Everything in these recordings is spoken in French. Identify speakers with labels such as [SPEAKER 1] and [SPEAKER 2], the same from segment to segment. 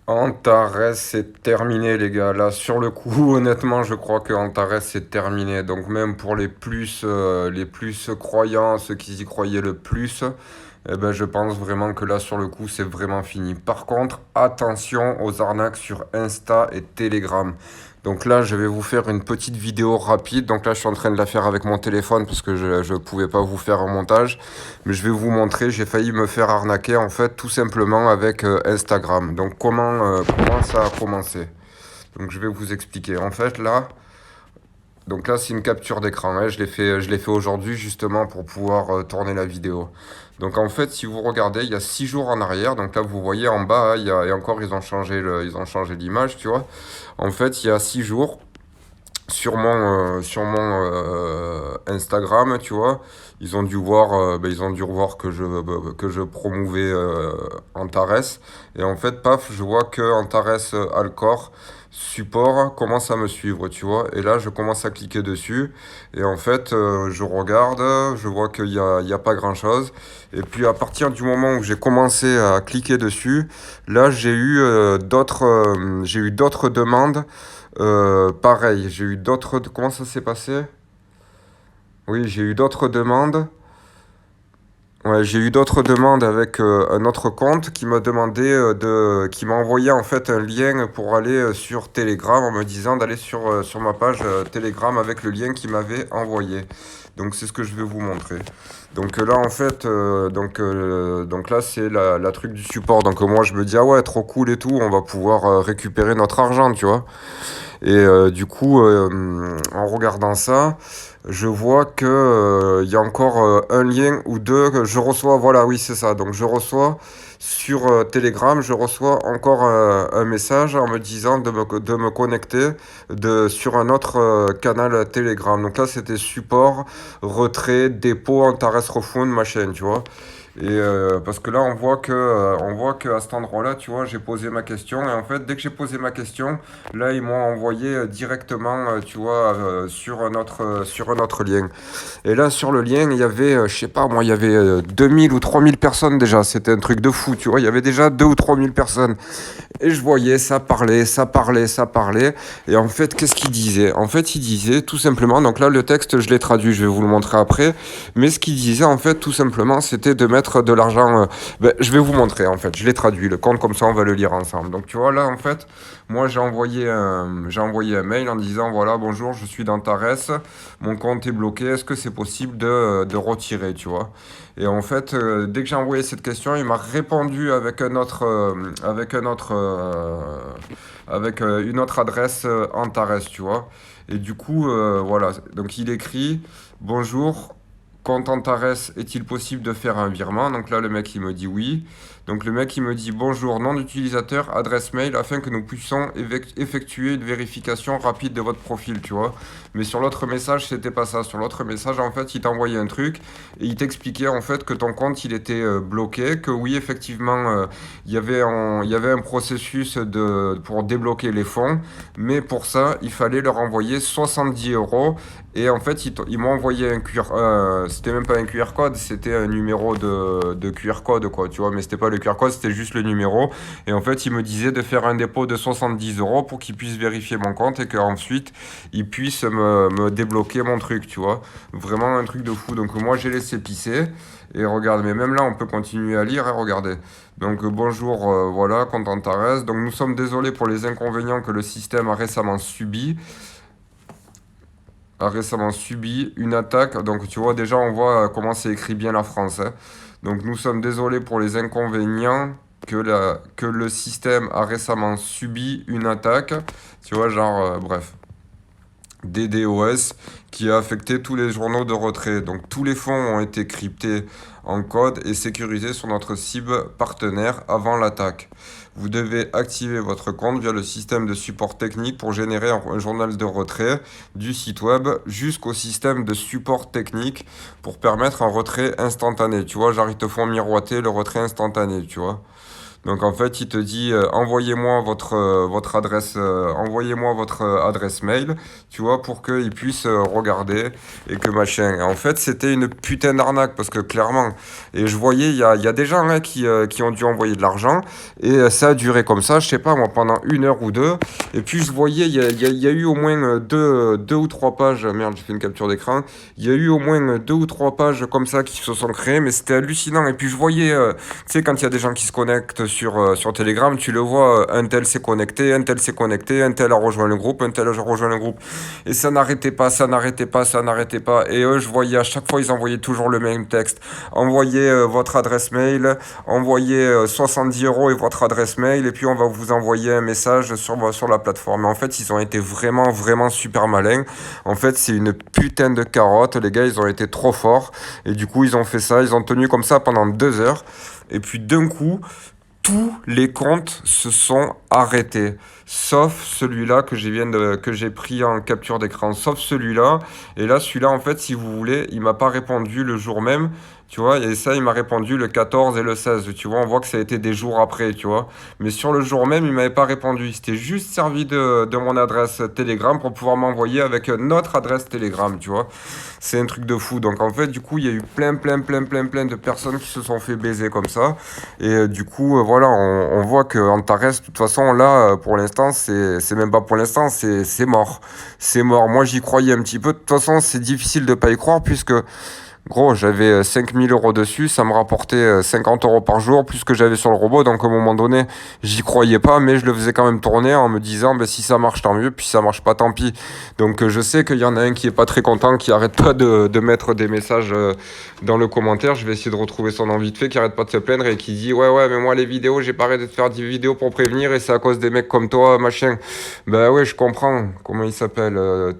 [SPEAKER 1] Antares, c'est terminé, les gars. Là, sur le coup, honnêtement, je crois que Antares, c'est terminé. Donc, même pour les plus croyants, ceux qui y croyaient le plus, eh ben, je pense vraiment que là, sur le coup, c'est vraiment fini. Par contre, attention aux arnaques sur Insta et Telegram. Donc là, je vais vous faire une petite vidéo rapide. Donc là, je suis en train de la faire avec mon téléphone parce que je ne pouvais pas vous faire un montage. Mais je vais vous montrer, j'ai failli me faire arnaquer en fait tout simplement avec Instagram. Donc comment ça a commencé? Donc je vais vous expliquer. En fait là c'est une capture d'écran. Hein. Je l'ai fait aujourd'hui justement pour pouvoir tourner la vidéo. Donc en fait si vous regardez, il y a 6 jours en arrière. Donc là vous voyez en bas, hein, et encore ils ont changé l'image, tu vois. En fait il y a 6 jours sur mon Instagram, tu vois, ils ont dû voir que je promouvais Antares. Et en fait, paf, je vois que Antares Alcor support commence à me suivre, tu vois. Et là, je commence à cliquer dessus. Et en fait, je regarde, je vois il y a pas grand-chose. Et puis, à partir du moment où j'ai commencé à cliquer dessus, là, j'ai eu d'autres demandes pareil, j'ai eu d'autres... Comment ça s'est passé? Oui, j'ai eu d'autres demandes. Ouais, j'ai eu d'autres demandes avec un autre compte qui m'a demandé qui m'a envoyé en fait un lien pour aller sur Telegram en me disant d'aller sur ma page Telegram avec le lien qu'il m'avait envoyé. Donc c'est ce que je vais vous montrer. Donc là en fait, donc là c'est la truc du support. Donc moi je me dis ah ouais trop cool et tout, on va pouvoir récupérer notre argent, tu vois. Et du coup, en regardant ça, je vois que il y a encore un lien ou deux que je reçois. Voilà, oui, c'est ça. Donc je reçois sur Telegram, je reçois encore un message en me disant de me connecter sur un autre canal Telegram. Donc là, c'était support, retrait, dépôt, Antares Refund, machin, tu vois. Et parce que là, on voit que à cet endroit-là, tu vois, j'ai posé ma question. Et en fait, dès que j'ai posé ma question, là, ils m'ont envoyé directement, tu vois, sur un autre lien. Et là, sur le lien, il y avait, je sais pas, moi, il y avait 2000 ou 3000 personnes déjà. C'était un truc de fou, tu vois. Il y avait déjà 2 ou 3000 personnes. Et je voyais, ça parlait, ça parlait, ça parlait. Et en fait, qu'est-ce qu'il disait? En fait, il disait tout simplement, donc là, le texte, je l'ai traduit, je vais vous le montrer après. Mais ce qu'il disait, en fait, tout simplement, c'était de mettre de l'argent. Je vais vous montrer, en fait. Je l'ai traduit, le compte, comme ça, on va le lire ensemble. Donc, tu vois, là, en fait, moi, j'ai envoyé un mail en disant, voilà, bonjour, je suis dans Tares, mon compte est bloqué, est-ce que c'est possible de retirer, tu vois? Et en fait, dès que j'ai envoyé cette question, il m'a répondu avec une autre adresse Antares, tu vois. Et du coup, voilà. Donc il écrit, bonjour, compte Antares, est-il possible de faire un virement? Donc là, le mec, il me dit oui. Donc le mec, il me dit bonjour, nom d'utilisateur, adresse mail, afin que nous puissions effectuer une vérification rapide de votre profil, tu vois. Mais sur l'autre message, c'était pas ça. Sur l'autre message, en fait, il t'envoyait un truc et il t'expliquait en fait que ton compte, il était bloqué, que oui, effectivement, il y avait un processus pour débloquer les fonds, mais pour ça, il fallait leur envoyer 70 euros. Et en fait, ils m'ont envoyé un c'était même pas un QR code, c'était un numéro de QR code, quoi, tu vois, mais c'était pas le QR code, c'était juste le numéro. Et en fait, ils me disaient de faire un dépôt de 70 euros pour qu'ils puissent vérifier mon compte et qu'ensuite, ils puissent me débloquer mon truc, tu vois. Vraiment un truc de fou. Donc moi, j'ai laissé pisser. Et regarde, mais même là, on peut continuer à lire, hein, regardez. Donc bonjour, voilà, Content Tares. Donc nous sommes désolés pour les inconvénients que le système a récemment subi une attaque. Donc tu vois déjà on voit comment c'est écrit bien la France. Hein. Donc nous sommes désolés pour les inconvénients que le système a récemment subi une attaque. Tu vois genre bref. DDoS qui a affecté tous les journaux de retrait. Donc tous les fonds ont été cryptés en code et sécurisés sur notre cible partenaire avant l'attaque. Vous devez activer votre compte via le système de support technique pour générer un journal de retrait du site web jusqu'au système de support technique pour permettre un retrait instantané. Tu vois, genre ils te font miroiter le retrait instantané, tu vois. Donc en fait, il te dit envoyez-moi votre adresse mail, tu vois, pour qu'il puisse regarder et que machin. Et en fait, c'était une putain d'arnaque parce que clairement, et je voyais, il y a des gens hein, qui ont dû envoyer de l'argent et ça a duré comme ça, je sais pas moi, pendant 1 heure ou 2. Et puis je voyais, il y a eu au moins deux ou trois pages, merde, j'ai fait une capture d'écran, il y a eu au moins 2 ou 3 pages comme ça qui se sont créées, mais c'était hallucinant. Et puis je voyais, tu sais, quand il y a des gens qui se connectent sur Telegram, tu le vois, un tel s'est connecté, un tel s'est connecté, un tel a rejoint le groupe, un tel a rejoint le groupe. Et ça n'arrêtait pas, ça n'arrêtait pas, ça n'arrêtait pas. Et eux, je voyais à chaque fois, ils envoyaient toujours le même texte. Envoyez votre adresse mail, envoyez 70 euros et votre adresse mail, et puis on va vous envoyer un message sur la plateforme. Et en fait, ils ont été vraiment, vraiment super malins. En fait, c'est une putain de carotte. Les gars, ils ont été trop forts. Et du coup, ils ont fait ça. Ils ont tenu comme ça pendant 2 heures. Et puis d'un coup, tous les comptes se sont arrêtés, sauf celui-là que j'ai pris en capture d'écran, sauf celui-là. Et là, celui-là, en fait, si vous voulez, il m'a pas répondu le jour même, tu vois. Et ça, il m'a répondu le 14 et le 16, tu vois. On voit que ça a été des jours après, tu vois. Mais sur le jour même, il m'avait pas répondu. Il s'était juste servi de mon adresse Telegram pour pouvoir m'envoyer avec notre adresse Telegram, tu vois. C'est un truc de fou. Donc, en fait, du coup, il y a eu plein de personnes qui se sont fait baiser comme ça. Et du coup, voilà, on voit que Antares, de toute façon, là, pour l'instant, c'est même pas pour l'instant, c'est mort. C'est mort. Moi, j'y croyais un petit peu. De toute façon, c'est difficile de pas y croire puisque gros, j'avais 5000 euros dessus, ça me rapportait 50 euros par jour, plus que j'avais sur le robot. Donc, à un moment donné, j'y croyais pas, mais je le faisais quand même tourner en me disant, ben, si ça marche, tant mieux, puis si ça marche pas, tant pis. Donc, je sais qu'il y en a un qui est pas très content, qui arrête pas de mettre des messages dans le commentaire. Je vais essayer de retrouver son nom vite fait, qui arrête pas de se plaindre et qui dit, ouais, mais moi, les vidéos, j'ai pas arrêté de faire des vidéos pour prévenir et c'est à cause des mecs comme toi, machin. Ben ouais, je comprends. Comment il s'appelle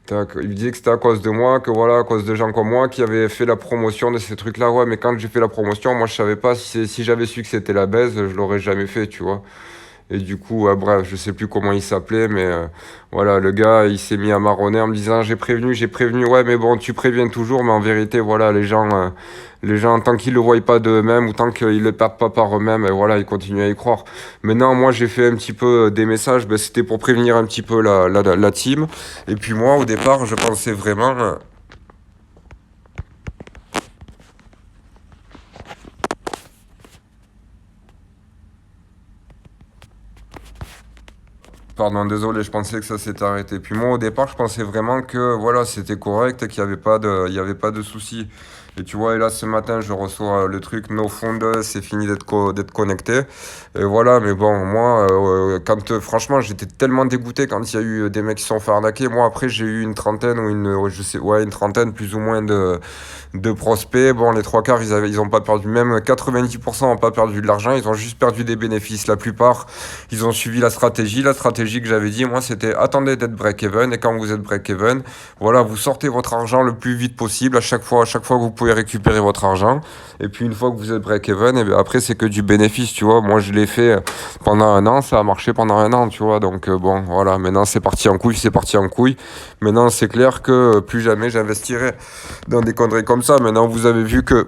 [SPEAKER 1] il me disait que c'était à cause de moi, que voilà, à cause de gens comme moi qui avaient fait la promotion de ces trucs-là. Ouais, mais quand j'ai fait la promotion, moi je savais pas si j'avais su que c'était la baise, je l'aurais jamais fait, tu vois. Et du coup, bref, je sais plus comment il s'appelait, mais voilà, le gars, il s'est mis à marronner en me disant, j'ai prévenu, ouais, mais bon, tu préviens toujours, mais en vérité, voilà, les gens, tant qu'ils le voient pas d'eux-mêmes ou tant qu'ils le perdent pas par eux-mêmes, voilà, ils continuent à y croire. Maintenant, moi, j'ai fait un petit peu des messages, ben, c'était pour prévenir un petit peu la team. Et puis moi, au départ, je pensais vraiment, pardon, désolé, je pensais que ça s'était arrêté. Puis moi, au départ, je pensais vraiment que voilà, c'était correct, qu'il n'y avait pas de souci. Et tu vois, et là, ce matin, je reçois le truc no fund, c'est fini d'être connecté. Et voilà, mais bon, moi, franchement, j'étais tellement dégoûté quand il y a eu des mecs qui se sont fait arnaquer. Moi, après, j'ai eu une trentaine ou je sais, ouais, une trentaine plus ou moins de prospects. Bon, les trois quarts, ils ont pas perdu, même 90% n'ont pas perdu de l'argent, ils ont juste perdu des bénéfices. La plupart, ils ont suivi la stratégie. La stratégie que j'avais dit, moi, c'était attendez d'être break-even. Et quand vous êtes break-even, voilà, vous sortez votre argent le plus vite possible. À chaque fois que vous pouvez récupérer votre argent. Et puis, une fois que vous êtes break-even, et bien après, c'est que du bénéfice, tu vois. Moi, je l'ai fait pendant un an. Ça a marché pendant un an, tu vois. Donc, bon, voilà. Maintenant, c'est parti en couille. C'est parti en couille. Maintenant, c'est clair que plus jamais j'investirai dans des conneries comme ça. Maintenant, vous avez vu que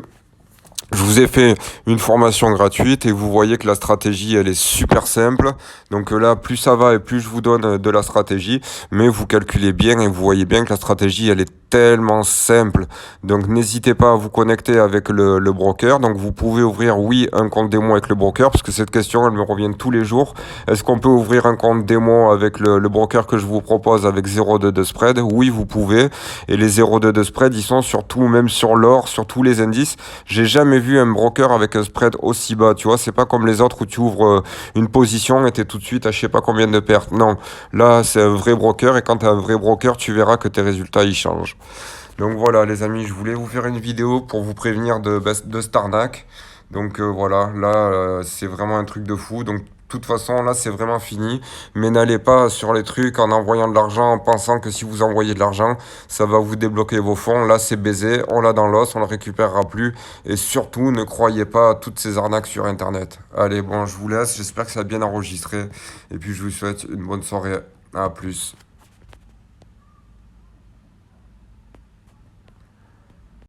[SPEAKER 1] je vous ai fait une formation gratuite et vous voyez que la stratégie, elle est super simple. Donc là, plus ça va et plus je vous donne de la stratégie. Mais vous calculez bien et vous voyez bien que la stratégie, elle est tellement simple. Donc n'hésitez pas à vous connecter avec le broker. Donc vous pouvez ouvrir, oui, un compte démo avec le broker, parce que cette question, elle me revient tous les jours. Est-ce qu'on peut ouvrir un compte démo avec le broker que je vous propose avec 0,2 de spread? Oui, vous pouvez. Et les 0,2 de spread, ils sont sur tout, même sur l'or, sur tous les indices. J'ai jamais vu un broker avec un spread aussi bas, tu vois. C'est pas comme les autres où tu ouvres une position et t'es tout de suite à je sais pas combien de pertes. Non, là, c'est un vrai broker et quand t'as un vrai broker, tu verras que tes résultats, ils changent. Donc voilà les amis, je voulais vous faire une vidéo pour vous prévenir de cette arnaque. Donc voilà, là c'est vraiment un truc de fou. Donc de toute façon là c'est vraiment fini. Mais n'allez pas sur les trucs en envoyant de l'argent en pensant que si vous envoyez de l'argent, ça va vous débloquer vos fonds. Là c'est baisé, on l'a dans l'os, on le récupérera plus. Et surtout ne croyez pas à toutes ces arnaques sur internet. Allez bon je vous laisse, j'espère que ça a bien enregistré. Et puis je vous souhaite une bonne soirée. À plus.